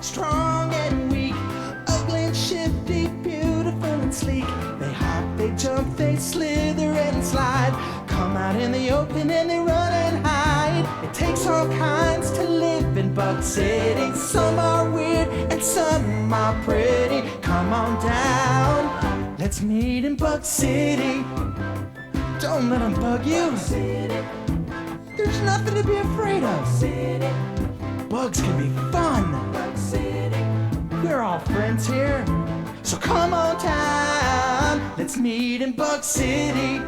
strong and weak, ugly and shifty, beautiful and sleek. They hop, they jump, they slither and slide, come out in the open and they run and hide. It takes all kinds to live in Bug City. Some are weird and some are pretty. Come on down, let's meet in Bug City. Don't let them bug you. There's nothing to be afraid of. Bugs can be fun. We're all friends here. So come on down, let's meet in Bug City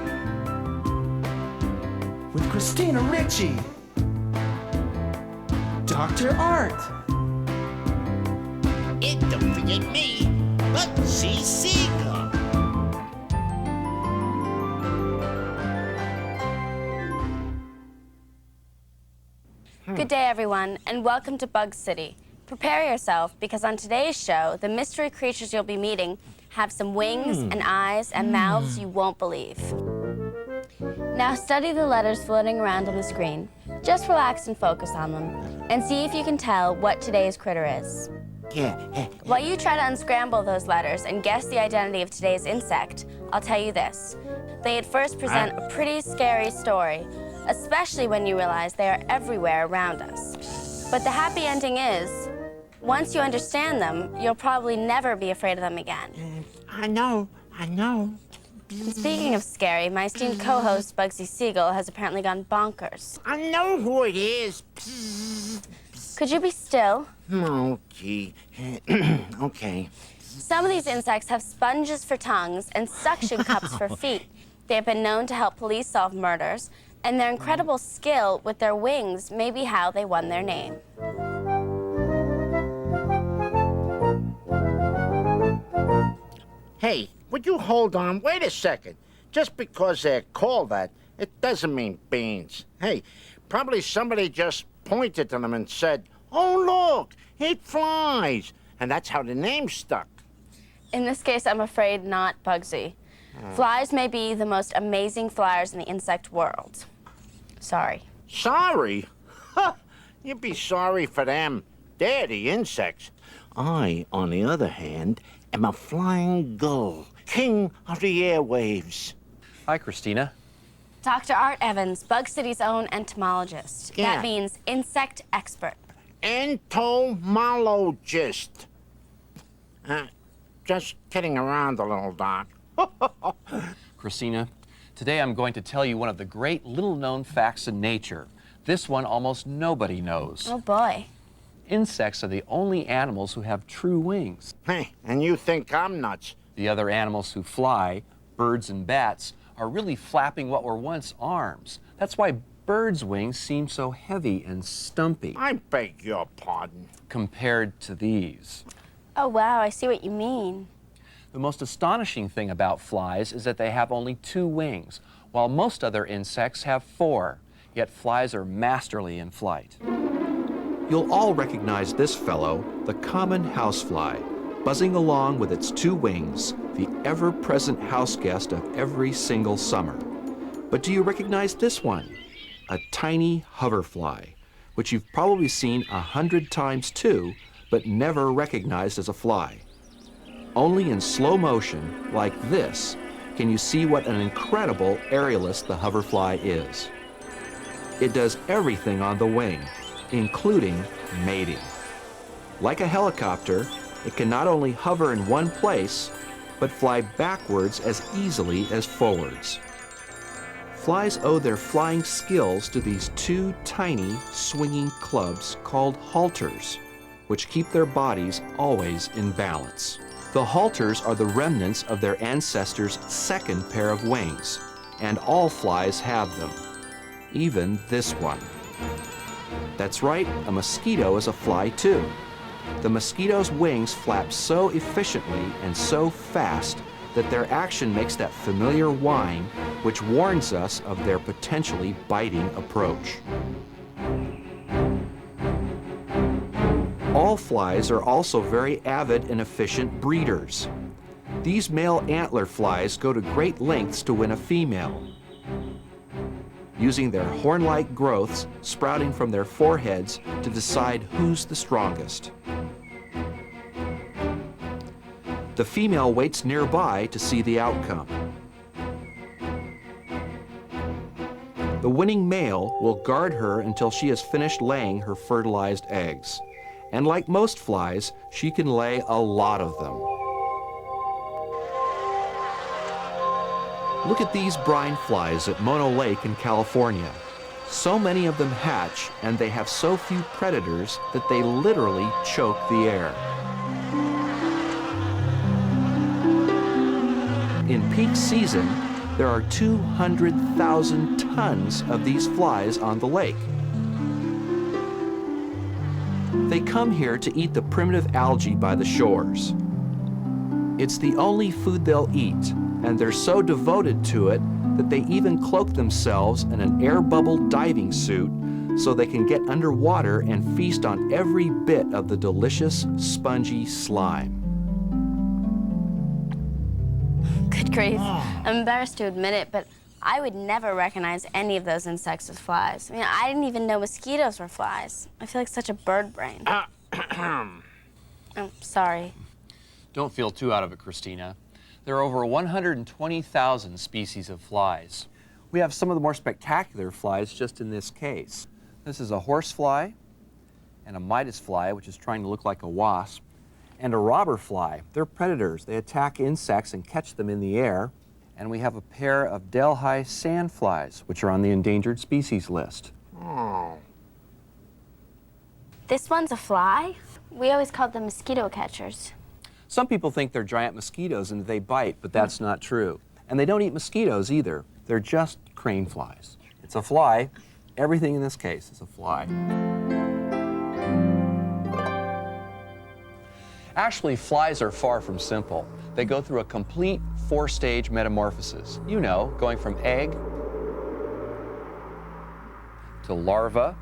with Christina Ricci, Dr. Art, And don't forget me, Bugsy Seagull. Good day, everyone, and welcome to Bug City. Prepare yourself, because on today's show, the mystery creatures you'll be meeting have some wings and eyes and mouths you won't believe. Now study the letters floating around on the screen. Just relax and focus on them, and see if you can tell what today's critter is. While you try to unscramble those letters and guess the identity of today's insect, I'll tell you this. They at first present a pretty scary story, especially when you realize they are everywhere around us. But the happy ending is, once you understand them, you'll probably never be afraid of them again. I know. Speaking of scary, my esteemed co-host, Bugsy Seagull, has apparently gone bonkers. I know who it is. Could you be still? Okay. Okay. Some of these insects have sponges for tongues and suction cups for feet. They have been known to help police solve murders, and their incredible skill with their wings may be how they won their name. Hey, would you hold on? Wait a second. Just because they're called that, it doesn't mean beans. Hey, probably somebody just pointed to them and said, "Oh, look, it flies." And that's how the name stuck. In this case, I'm afraid not, Bugsy. Flies may be the most amazing flyers in the insect world. Sorry. Sorry? Ha! You'd be sorry for them. They're the insects. I, on the other hand, am a flying gull, king of the airwaves. Hi, Christina. Dr. Art Evans, Bug City's own entomologist. Yeah. That means insect expert. Entomologist. Just kidding around a little, Doc. Christina, today I'm going to tell you one of the great little-known facts in nature. This one almost nobody knows. Oh, boy. Insects are the only animals who have true wings. Hey, and you think I'm nuts? The other animals who fly, birds and bats, are really flapping what were once arms. That's why birds' wings seem so heavy and stumpy I beg your pardon. compared to these. Oh, wow, I see what you mean. The most astonishing thing about flies is that they have only 2 wings, while most other insects have 4. Yet flies are masterly in flight. You'll all recognize this fellow, the common housefly, buzzing along with its 2 wings, the ever-present house guest of every single summer. But do you recognize this one? A tiny hoverfly, which you've probably seen 100 times too, but never recognized as a fly. Only in slow motion, like this, can you see what an incredible aerialist the hoverfly is. It does everything on the wing, including mating. Like a helicopter, it can not only hover in one place, but fly backwards as easily as forwards. Flies owe their flying skills to these 2 tiny swinging clubs called halters, which keep their bodies always in balance. The halters are the remnants of their ancestors' 2nd pair of wings, and all flies have them, even this one. That's right, a mosquito is a fly too. The mosquito's wings flap so efficiently and so fast that their action makes that familiar whine which warns us of their potentially biting approach. All flies are also very avid and efficient breeders. These male antler flies go to great lengths to win a female, using their horn-like growths sprouting from their foreheads to decide who's the strongest. The female waits nearby to see the outcome. The winning male will guard her until she has finished laying her fertilized eggs. And like most flies, she can lay a lot of them. Look at these brine flies at Mono Lake in California. So many of them hatch, and they have so few predators that they literally choke the air. In peak season, there are 200,000 tons of these flies on the lake. They come here to eat the primitive algae by the shores. It's the only food they'll eat, and they're so devoted to it that they even cloak themselves in an air bubble diving suit so they can get underwater and feast on every bit of the delicious, spongy slime. Good grief. I'm embarrassed to admit it, but I would never recognize any of those insects as flies. I mean, I didn't even know mosquitoes were flies. I feel like such a bird brain. I'm sorry. Don't feel too out of it, Christina. There are over 120,000 species of flies. We have some of the more spectacular flies just in this case. This is a horsefly and a Midas fly, which is trying to look like a wasp, and a robber fly. They're predators. They attack insects and catch them in the air. And we have a pair of Delhi sandflies, which are on the endangered species list. Oh. This one's a fly? We always called them mosquito catchers. Some people think they're giant mosquitoes and they bite, but that's not true. And they don't eat mosquitoes either. They're just crane flies. It's a fly. Everything in this case is a fly. Actually, flies are far from simple. They go through a complete 4-stage metamorphosis. You know, going from egg to larva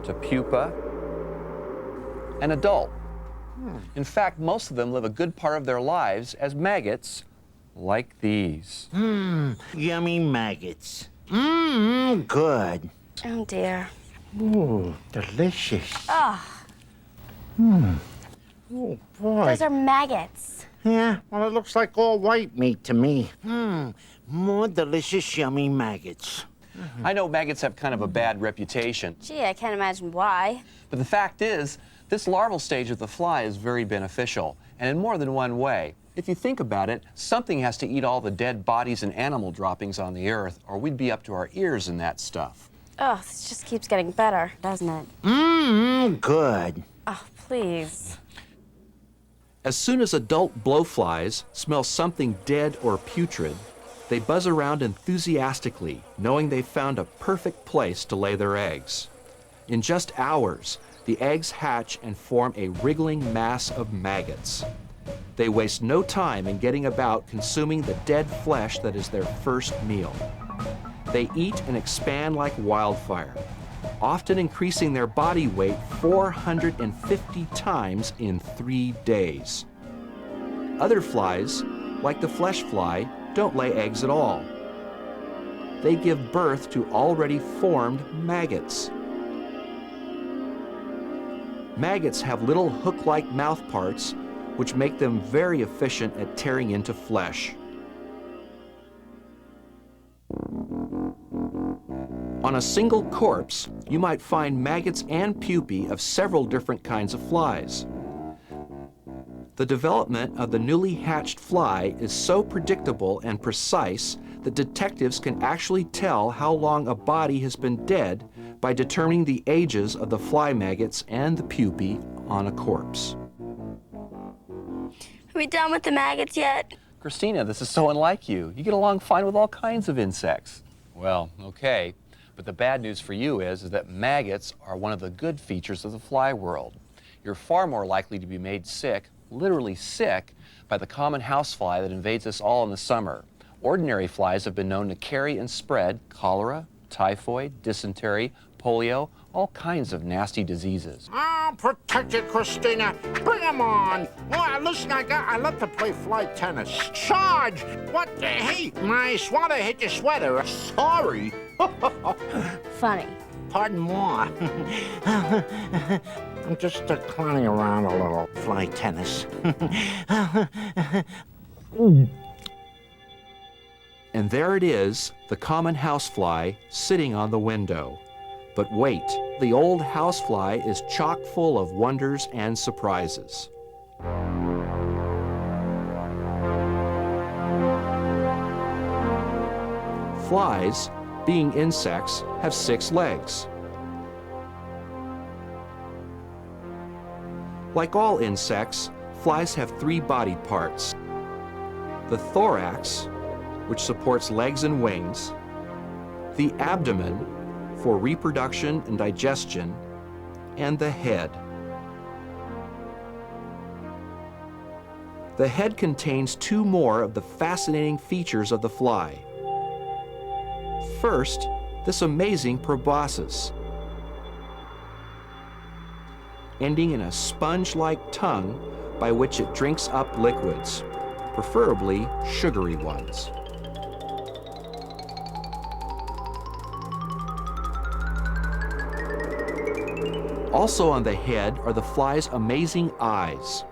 to pupa and adult. In fact, most of them live a good part of their lives as maggots, like these. Yummy maggots. Good. Oh, dear. Ooh, delicious. Oh, Oh, boy. those are maggots. Yeah, well, it looks like all white meat to me. More delicious, yummy maggots. I know maggots have kind of a bad reputation, Gee, I can't imagine why. but the fact is, this larval stage of the fly is very beneficial, and in more than one way. If you think about it, something has to eat all the dead bodies and animal droppings on the earth, or we'd be up to our ears in that stuff. Oh, this just keeps getting better, doesn't it? Good. Oh, please. As soon as adult blowflies smell something dead or putrid, they buzz around enthusiastically, knowing they've found a perfect place to lay their eggs. In just hours, the eggs hatch and form a wriggling mass of maggots. They waste no time in getting about consuming the dead flesh that is their first meal. They eat and expand like wildfire, often increasing their body weight 450 times in 3 days. Other flies, like the flesh fly, don't lay eggs at all. They give birth to already formed maggots. Maggots have little hook-like mouth parts, which make them very efficient at tearing into flesh. On a single corpse, you might find maggots and pupae of several different kinds of flies. The development of the newly hatched fly is so predictable and precise that detectives can actually tell how long a body has been dead by determining the ages of the fly maggots and the pupae on a corpse. Are we done with the maggots yet? Christina, this is so unlike you. You get along fine with all kinds of insects. Well, okay, but the bad news for you is that maggots are one of the good features of the fly world. You're far more likely to be made sick, literally sick, by the common housefly that invades us all in the summer. Ordinary flies have been known to carry and spread cholera, typhoid, dysentery, polio, all kinds of nasty diseases. I'll protect you, Christina. Bring 'em on. Oh, listen, I love to play fly tennis. Charge! What? Hey, my sweater hit your sweater. Sorry. Funny. Pardon moi. I'm just clowning around a little fly tennis. And there it is, the common housefly sitting on the window. But wait, the old housefly is chock full of wonders and surprises. Flies, being insects, have 6 legs. Like all insects, flies have 3 body parts. The thorax, which supports legs and wings, the abdomen, for reproduction and digestion, and the head. The head contains 2 more of the fascinating features of the fly. First, this amazing proboscis, ending in a sponge-like tongue by which it drinks up liquids, preferably sugary ones. Also on the head are the fly's amazing eyes.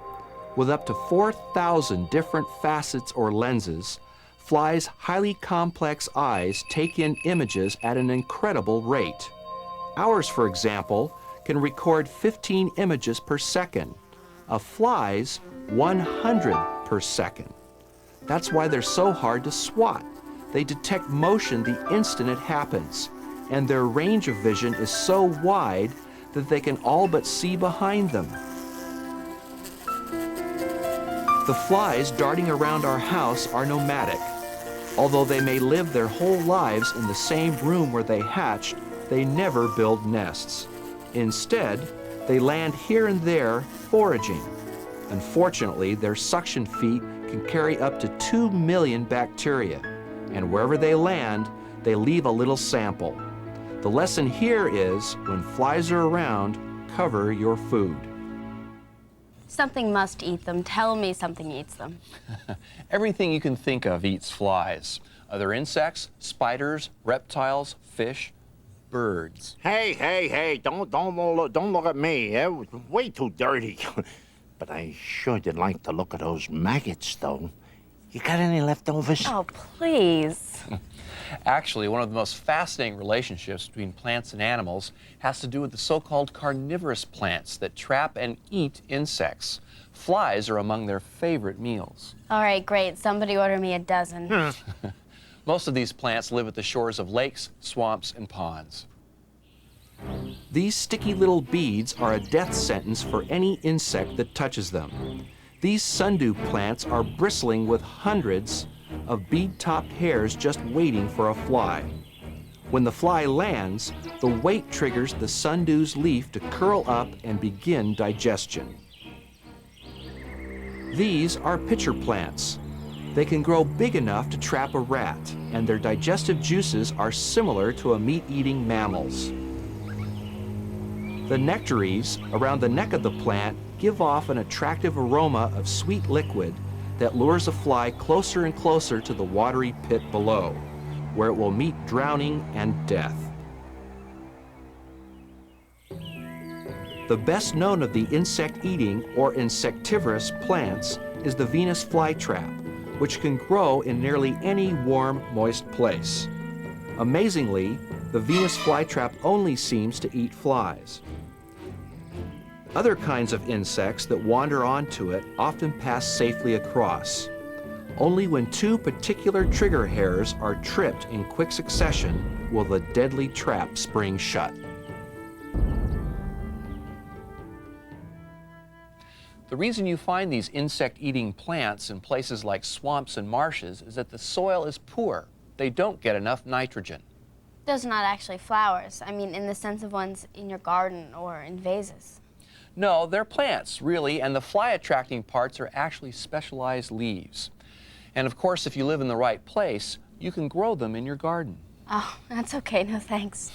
With up to 4,000 different facets or lenses, flies' highly complex eyes take in images at an incredible rate. Ours, for example, can record 15 images per second. A fly's 100 per second. That's why they're so hard to swat. They detect motion the instant it happens, and their range of vision is so wide that they can all but see behind them. The flies darting around our house are nomadic. Although they may live their whole lives in the same room where they hatched, they never build nests. Instead, they land here and there foraging. Unfortunately, their suction feet can carry up to 2 million bacteria, and wherever they land, they leave a little sample. The lesson here is, when flies are around, cover your food. Something must eat them. Tell me something eats them. Everything you can think of eats flies. Other insects, spiders, reptiles, fish, birds. Hey, don't look at me. Way too dirty. But I sure did like to look at those maggots, though. You got any leftovers? Oh, please. Actually, one of the most fascinating relationships between plants and animals has to do with the so-called carnivorous plants that trap and eat insects. Flies are among their favorite meals. All right, great. Somebody order me a dozen. Most of these plants live at the shores of lakes, swamps, and ponds. These sticky little beads are a death sentence for any insect that touches them. These sundew plants are bristling with hundreds of bead-topped hairs just waiting for a fly. When the fly lands, the weight triggers the sundew's leaf to curl up and begin digestion. These are pitcher plants. They can grow big enough to trap a rat, and their digestive juices are similar to a meat-eating mammal's. The nectaries around the neck of the plant give off an attractive aroma of sweet liquid that lures a fly closer and closer to the watery pit below, where it will meet drowning and death. The best known of the insect-eating or insectivorous plants is the Venus flytrap, which can grow in nearly any warm, moist place. Amazingly, the Venus flytrap only seems to eat flies. Other kinds of insects that wander onto it often pass safely across. Only when 2 particular trigger hairs are tripped in quick succession will the deadly trap spring shut. The reason you find these insect-eating plants in places like swamps and marshes is that the soil is poor. They don't get enough nitrogen. Those are not actually flowers. I mean, in the sense of ones in your garden or in vases. No, they're plants, really, and the fly-attracting parts are actually specialized leaves. And of course, if you live in the right place, you can grow them in your garden. Oh, that's okay. No thanks.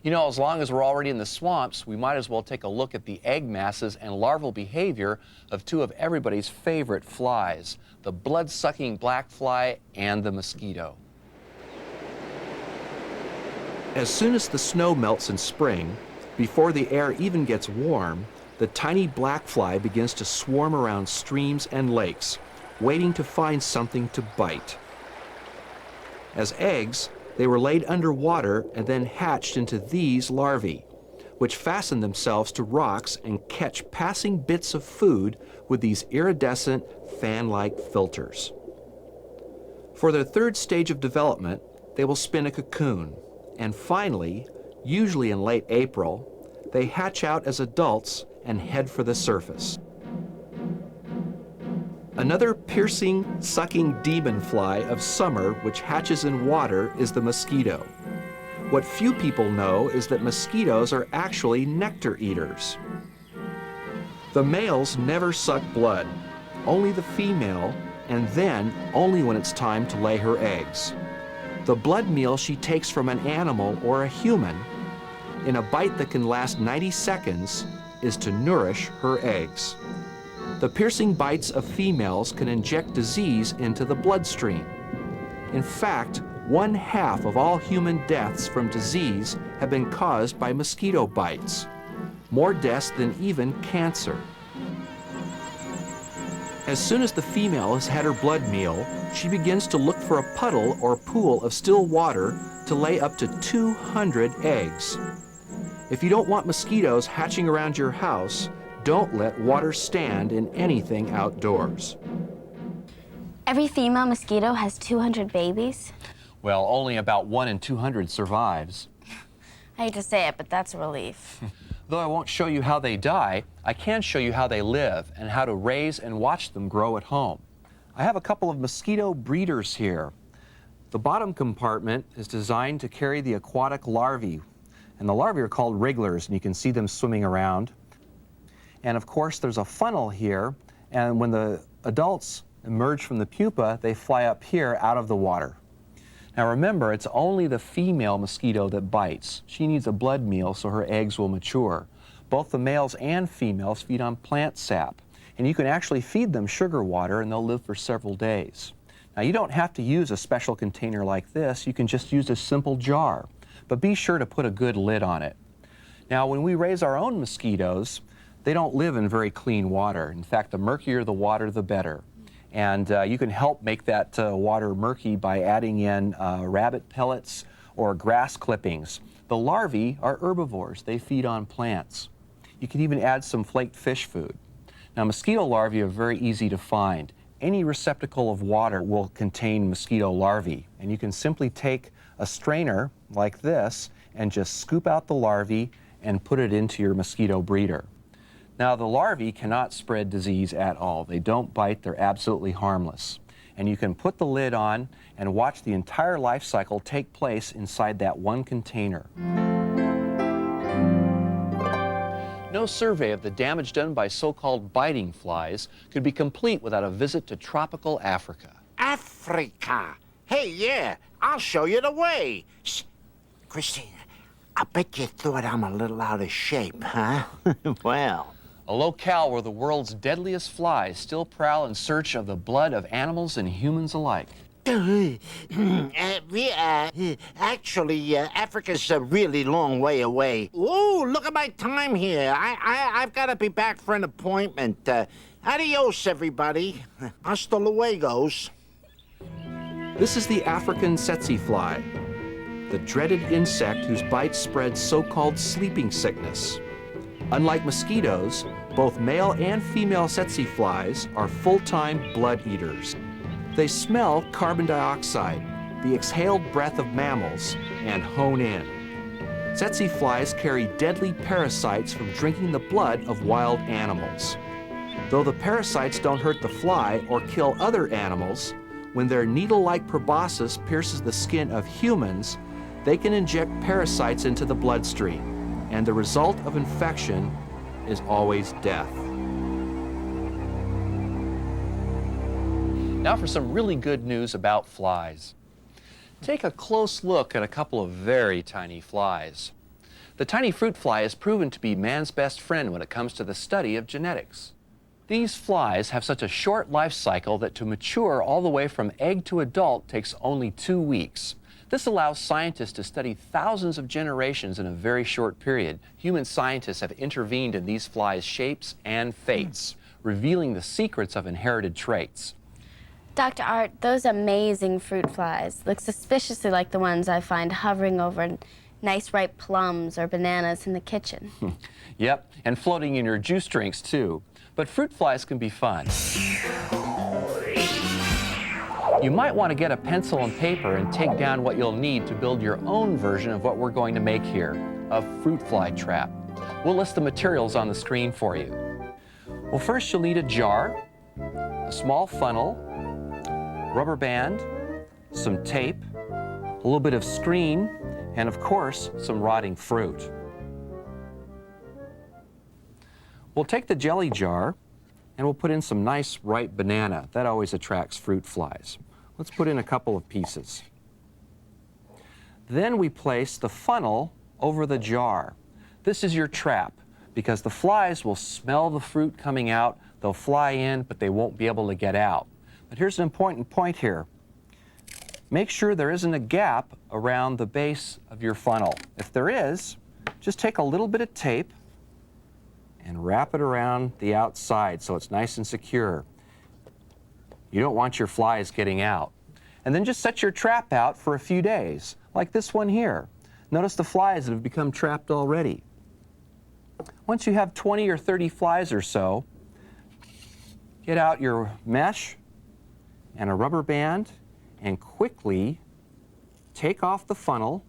You know, as long as we're already in the swamps, we might as well take a look at the egg masses and larval behavior of 2 of everybody's favorite flies, the blood-sucking black fly and the mosquito. As soon as the snow melts in spring, before the air even gets warm, the tiny black fly begins to swarm around streams and lakes, waiting to find something to bite. As eggs, they were laid underwater and then hatched into these larvae, which fasten themselves to rocks and catch passing bits of food with these iridescent, fan-like filters. For their third stage of development, they will spin a cocoon, and finally, usually in late April, they hatch out as adults and head for the surface. Another piercing, sucking demon fly of summer which hatches in water is the mosquito. What few people know is that mosquitoes are actually nectar eaters. The males never suck blood, only the female, and then only when it's time to lay her eggs. The blood meal she takes from an animal or a human, in a bite that can last 90 seconds, is to nourish her eggs. The piercing bites of females can inject disease into the bloodstream. In fact, 1/2 of all human deaths from disease have been caused by mosquito bites, more deaths than even cancer. As soon as the female has had her blood meal, she begins to look for a puddle or pool of still water to lay up to 200 eggs. If you don't want mosquitoes hatching around your house, don't let water stand in anything outdoors. Every female mosquito has 200 babies? Well, only about 1 in 200 survives. I hate to say it, but that's a relief. Though I won't show you how they die, I can show you how they live and how to raise and watch them grow at home. I have a couple of mosquito breeders here. The bottom compartment is designed to carry the aquatic larvae, and the larvae are called wrigglers, and you can see them swimming around. And of course, there's a funnel here, and when the adults emerge from the pupa, they fly up here out of the water. Now remember, it's only the female mosquito that bites. She needs a blood meal so her eggs will mature. Both the males and females feed on plant sap, and you can actually feed them sugar water and they'll live for several days. Now you don't have to use a special container like this, you can just use a simple jar, but be sure to put a good lid on it. Now when we raise our own mosquitoes, they don't live in very clean water. In fact, the murkier the water, the better. And you can help make that water murky by adding in rabbit pellets or grass clippings. The larvae are herbivores. They feed on plants. You can even add some flaked fish food. Now, mosquito larvae are very easy to find. Any receptacle of water will contain mosquito larvae. And you can simply take a strainer like this and just scoop out the larvae and put it into your mosquito breeder. Now, the larvae cannot spread disease at all. They don't bite, they're absolutely harmless. And you can put the lid on and watch the entire life cycle take place inside that one container. No survey of the damage done by so-called biting flies could be complete without a visit to tropical Africa. Africa. Hey, yeah, I'll show you the way. Shh. Christina, I bet you thought I'm a little out of shape, huh? Well. A locale where the world's deadliest flies still prowl in search of the blood of animals and humans alike. Actually, Africa's a really long way away. Ooh, look at my time here. I've got to be back for an appointment. Adios, everybody. Hasta luegos. This is the African tsetse fly, the dreaded insect whose bites spread so-called sleeping sickness. Unlike mosquitoes, both male and female tsetse flies are full-time blood eaters. They smell carbon dioxide, the exhaled breath of mammals, and hone in. Tsetse flies carry deadly parasites from drinking the blood of wild animals. Though the parasites don't hurt the fly or kill other animals, when their needle-like proboscis pierces the skin of humans, they can inject parasites into the bloodstream, and the result of infection is always death. Now for some really good news about flies. Take a close look at a couple of very tiny flies. The tiny fruit fly is proven to be man's best friend when it comes to the study of genetics. These flies have such a short life cycle that to mature all the way from egg to adult takes only 2 weeks. This allows scientists to study thousands of generations in a very short period. Human scientists have intervened in these flies' shapes and fates, revealing the secrets of inherited traits. Dr. Art, those amazing fruit flies look suspiciously like the ones I find hovering over nice ripe plums or bananas in the kitchen. Yep, and floating in your juice drinks too. But fruit flies can be fun. You might want to get a pencil and paper and take down what you'll need to build your own version of what we're going to make here, a fruit fly trap. We'll list the materials on the screen for you. Well, first you'll need a jar, a small funnel, rubber band, some tape, a little bit of screen, and of course, some rotting fruit. We'll take the jelly jar and we'll put in some nice ripe banana. That always attracts fruit flies. Let's put in a couple of pieces. Then we place the funnel over the jar. This is your trap because the flies will smell the fruit coming out. They'll fly in, but they won't be able to get out. But here's an important point here. Make sure there isn't a gap around the base of your funnel. If there is, just take a little bit of tape and wrap it around the outside so it's nice and secure. You don't want your flies getting out. And then just set your trap out for a few days, like this one here. Notice the flies that have become trapped already. Once you have 20 or 30 flies or so, get out your mesh and a rubber band and quickly take off the funnel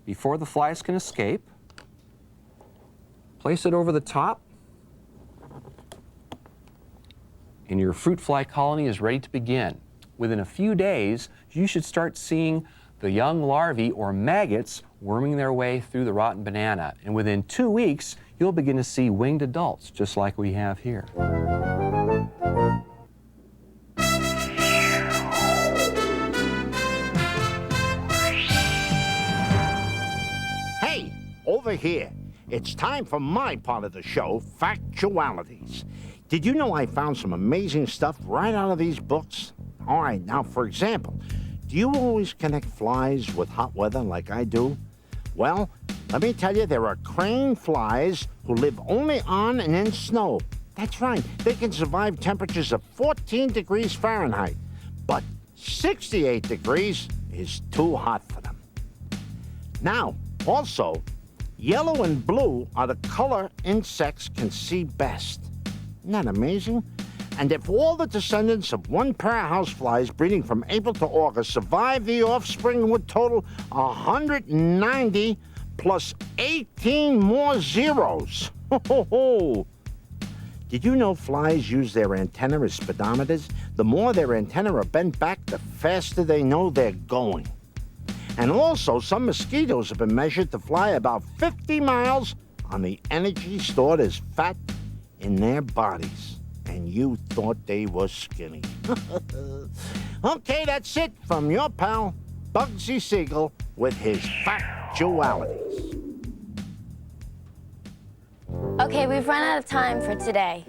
before the flies can escape. Place it over the top, and your fruit fly colony is ready to begin. Within a few days, you should start seeing the young larvae or maggots worming their way through the rotten banana. And within 2 weeks, you'll begin to see winged adults, just like we have here. Hey, over here. It's time for my part of the show, Factualities. Did you know I found some amazing stuff right out of these books? All right, now, for example, do you always connect flies with hot weather like I do? Well, let me tell you, there are crane flies who live only on and in snow. That's right, they can survive temperatures of 14 degrees Fahrenheit, but 68 degrees is too hot for them. Now, also, yellow and blue are the color insects can see best. Isn't that amazing? And if all the descendants of one pair of houseflies breeding from April to August survive, the offspring would total 190 plus 18 more zeros. Ho, ho, ho. Did you know flies use their antennae as speedometers? The more their antennae are bent back, the faster they know they're going. And also, some mosquitoes have been measured to fly about 50 miles on the energy stored as fat in their bodies. And you thought they were skinny. Okay, that's it from your pal, Bugsy Seagull, with his Factualities. Okay, we've run out of time for today.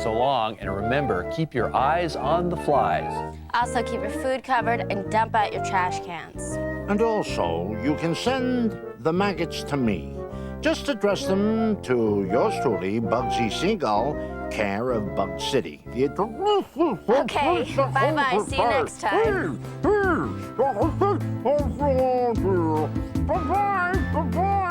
So long, and remember, keep your eyes on the flies. Also, keep your food covered and dump out your trash cans. And also, you can send the maggots to me. Just address them to yours truly, Bugsy Seagull, care of Bug City. Okay, bye-bye. See you next time. Bye-bye. Bye-bye.